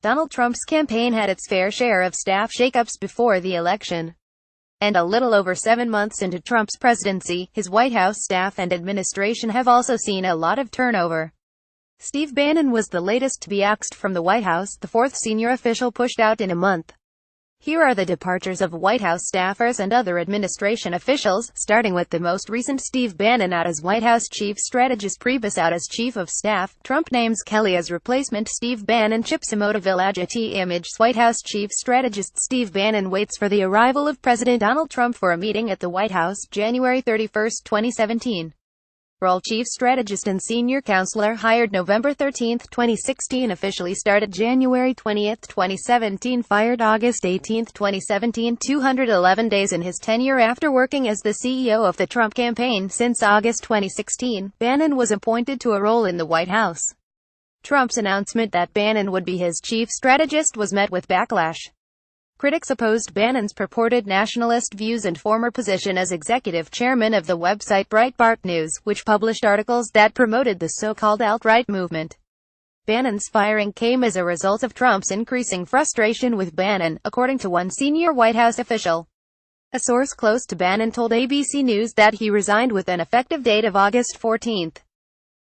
Donald Trump's campaign had its fair share of staff shakeups before the election. And a little over 7 months into Trump's presidency, his White House staff and administration have also seen a lot of turnover. Steve Bannon was the latest to be axed from the White House, the fourth senior official pushed out in a month. Here are the departures of White House staffers and other administration officials, starting with the most recent: Steve Bannon out as White House chief strategist, Priebus out as chief of staff. Trump names Kelly as replacement. Steve Bannon chips Emotoville Image. White House chief strategist Steve Bannon waits for the arrival of President Donald Trump for a meeting at the White House, January 31, 2017. Role: chief strategist and senior counselor, hired November 13, 2016, officially started January 20, 2017, fired August 18, 2017, 211 days in his tenure after working as the CEO of the Trump campaign since August 2016. Bannon was appointed to a role in the White House. Trump's announcement that Bannon would be his chief strategist was met with backlash. Critics opposed Bannon's purported nationalist views and former position as executive chairman of the website Breitbart News, which published articles that promoted the so-called alt-right movement. Bannon's firing came as a result of Trump's increasing frustration with Bannon, according to one senior White House official. A source close to Bannon told ABC News that he resigned with an effective date of August 14.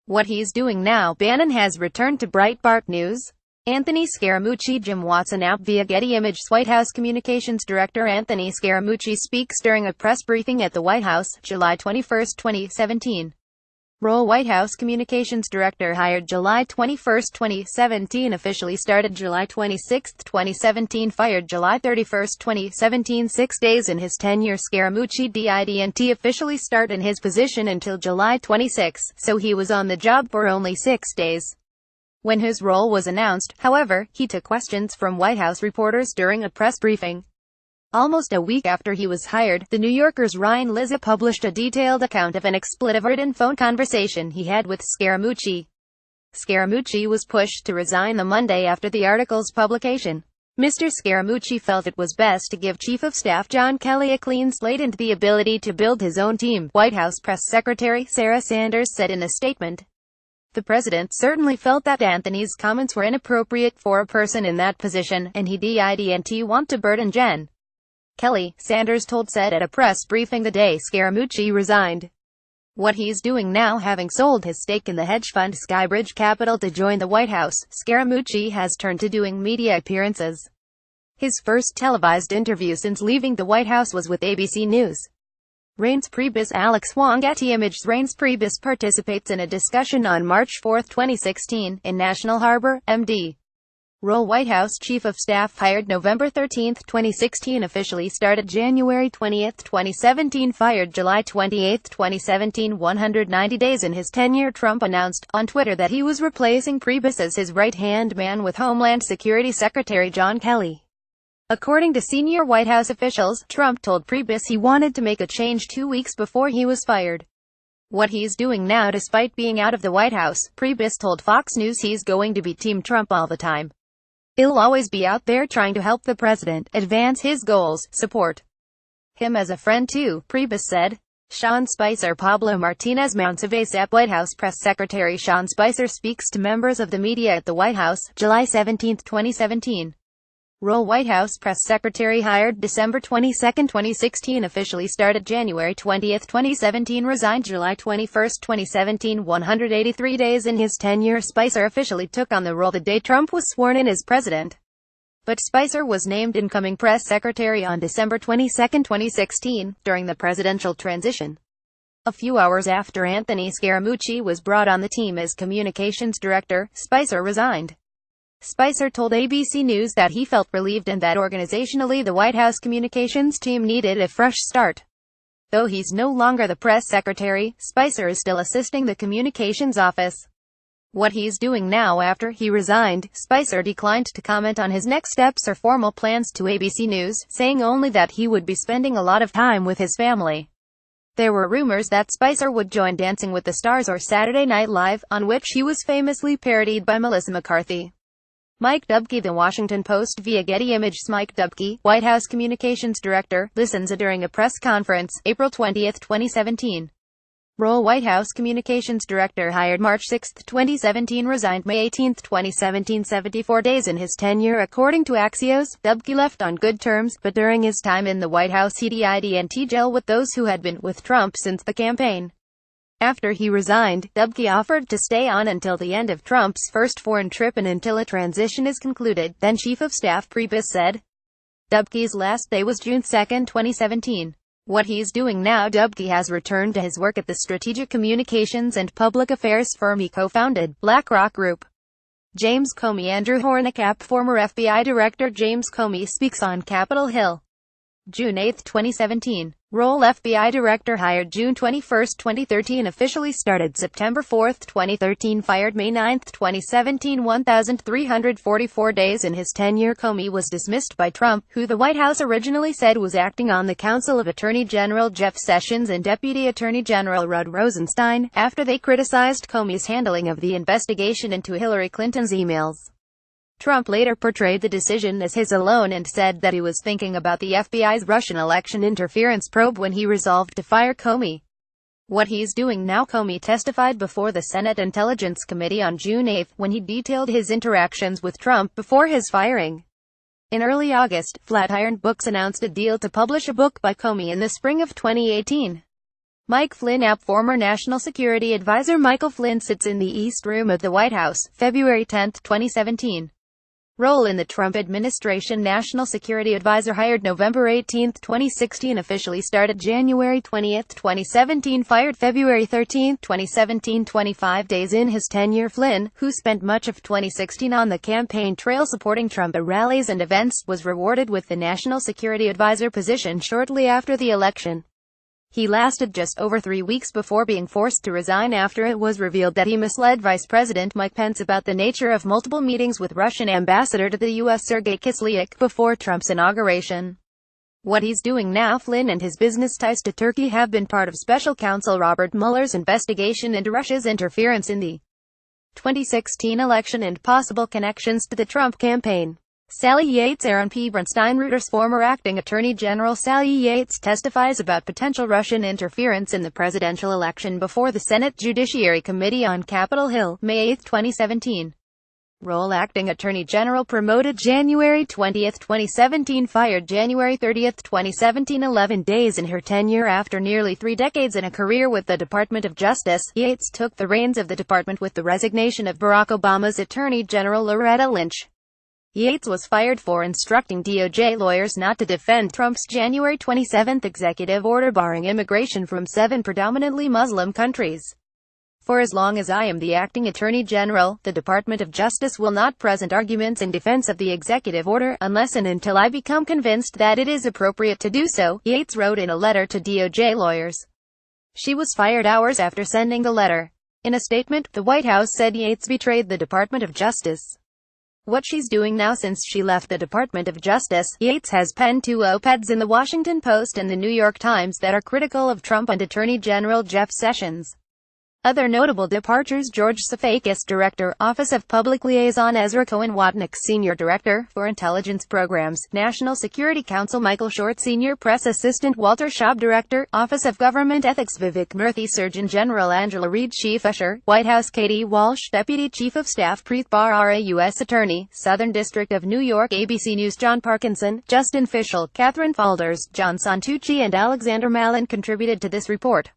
What he's doing now: Bannon has returned to Breitbart News. Anthony Scaramucci. Jim Watson out via Getty Images. White House Communications Director Anthony Scaramucci speaks during a press briefing at the White House, July 21, 2017. Role: White House Communications Director, hired July 21, 2017, officially started July 26, 2017, fired July 31, 2017, 6 days in his tenure. Scaramucci didn't officially start in his position until July 26, so he was on the job for only 6 days. When his role was announced, however, he took questions from White House reporters during a press briefing. Almost a week after he was hired, The New Yorker's Ryan Lizza published a detailed account of an expletive written phone conversation he had with Scaramucci. Scaramucci was pushed to resign the Monday after the article's publication. Mr. Scaramucci felt it was best to give Chief of Staff John Kelly a clean slate and the ability to build his own team, White House Press Secretary Sarah Sanders said in a statement. The president certainly felt that Anthony's comments were inappropriate for a person in that position, and he didn't want to burden Jen. Kelly, Sanders told said at a press briefing the day Scaramucci resigned. What he's doing now, having sold his stake in the hedge fund Skybridge Capital to join the White House, Scaramucci has turned to doing media appearances. His first televised interview since leaving the White House was with ABC News. Reince Priebus. Alex Wong at Images. Reince Priebus participates in a discussion on March 4, 2016, in National Harbor, MD. Role: White House Chief of Staff, hired November 13, 2016, officially started January 20, 2017, fired July 28, 2017, 190 days in his tenure. Trump announced on Twitter that he was replacing Priebus as his right-hand man with Homeland Security Secretary John Kelly. According to senior White House officials, Trump told Priebus he wanted to make a change 2 weeks before he was fired. What he's doing now, despite being out of the White House, Priebus told Fox News he's going to be Team Trump all the time. He'll always be out there trying to help the president advance his goals, support him as a friend too, Priebus said. Sean Spicer. Pablo Martinez Monsiváis. White House Press Secretary Sean Spicer speaks to members of the media at the White House, July 17, 2017. Role: White House Press Secretary, hired December 22, 2016, officially started January 20, 2017, resigned July 21, 2017, 183 days in his tenure. Spicer officially took on the role the day Trump was sworn in as president. But Spicer was named incoming press secretary on December 22, 2016, during the presidential transition. A few hours after Anthony Scaramucci was brought on the team as communications director, Spicer resigned. Spicer told ABC News that he felt relieved and that organizationally the White House communications team needed a fresh start. Though he's no longer the press secretary, Spicer is still assisting the communications office. What he's doing now after he resigned, Spicer declined to comment on his next steps or formal plans to ABC News, saying only that he would be spending a lot of time with his family. There were rumors that Spicer would join Dancing with the Stars or Saturday Night Live, on which he was famously parodied by Melissa McCarthy. Mike Dubke. The Washington Post via Getty Images. Mike Dubke, White House Communications Director, listens during a press conference, April 20, 2017. Role: White House Communications Director hired March 6, 2017, resigned May 18, 2017, 74 days in his tenure according to Axios. Dubke left on good terms, but during his time in the White House he didn't gel with those who had been with Trump since the campaign. After he resigned, Dubke offered to stay on until the end of Trump's first foreign trip and until a transition is concluded, then Chief of Staff Priebus said. Dubke's last day was June 2, 2017. What he's doing now: Dubke has returned to his work at the strategic communications and public affairs firm he co-founded, BlackRock Group. James Comey. Andrew Hornacap. Former FBI Director James Comey speaks on Capitol Hill. June 8, 2017. Role: FBI Director hired June 21, 2013, officially started September 4, 2013, fired May 9, 2017, 1,344 days in his tenure. Comey was dismissed by Trump, who the White House originally said was acting on the counsel of Attorney General Jeff Sessions and Deputy Attorney General Rod Rosenstein, after they criticized Comey's handling of the investigation into Hillary Clinton's emails. Trump later portrayed the decision as his alone and said that he was thinking about the FBI's Russian election interference probe when he resolved to fire Comey. What he's doing now: Comey testified before the Senate Intelligence Committee on June 8, when he detailed his interactions with Trump before his firing. In early August, Flatiron Books announced a deal to publish a book by Comey in the spring of 2018. Mike Flynn. Former National Security Advisor Michael Flynn sits in the East Room of the White House, February 10, 2017. Role: in the Trump administration, National Security Advisor hired November 18, 2016, officially started January 20, 2017, fired February 13, 2017, 25 days in his tenure. Flynn, who spent much of 2016 on the campaign trail supporting Trump at rallies and events, was rewarded with the National Security Advisor position shortly after the election. He lasted just over 3 weeks before being forced to resign after it was revealed that he misled Vice President Mike Pence about the nature of multiple meetings with Russian ambassador to the U.S. Sergei Kislyak before Trump's inauguration. What he's doing now: Flynn and his business ties to Turkey have been part of Special Counsel Robert Mueller's investigation into Russia's interference in the 2016 election and possible connections to the Trump campaign. Sally Yates. Aaron P. Bernstein. Reuters. Former Acting Attorney General Sally Yates testifies about potential Russian interference in the presidential election before the Senate Judiciary Committee on Capitol Hill, May 8, 2017. Role: Acting Attorney General promoted January 20, 2017, fired January 30, 2017, 11 days in her tenure after nearly 3 decades in a career with the Department of Justice. Yates took the reins of the department with the resignation of Barack Obama's Attorney General Loretta Lynch. Yates was fired for instructing DOJ lawyers not to defend Trump's January 27 executive order barring immigration from 7 predominantly Muslim countries. For as long as I am the acting Attorney General, the Department of Justice will not present arguments in defense of the executive order, unless and until I become convinced that it is appropriate to do so, Yates wrote in a letter to DOJ lawyers. She was fired hours after sending the letter. In a statement, the White House said Yates betrayed the Department of Justice. What she's doing now: since she left the Department of Justice, Yates has penned 2 op-eds in the Washington Post and the New York Times that are critical of Trump and Attorney General Jeff Sessions. Other notable departures: George Safakis, Director, Office of Public Liaison; Ezra Cohen Watnick, Senior Director, for Intelligence Programs, National Security Council; Michael Short, Senior Press Assistant; Walter Shaub, Director, Office of Government Ethics; Vivek Murthy, Surgeon General; Angela Reed, Chief Usher, White House; Katie Walsh, Deputy Chief of Staff; Preet Bharara, U.S. Attorney, Southern District of New York; ABC News; John Parkinson, Justin Fischel, Catherine Falders, John Santucci and Alexander Malin contributed to this report.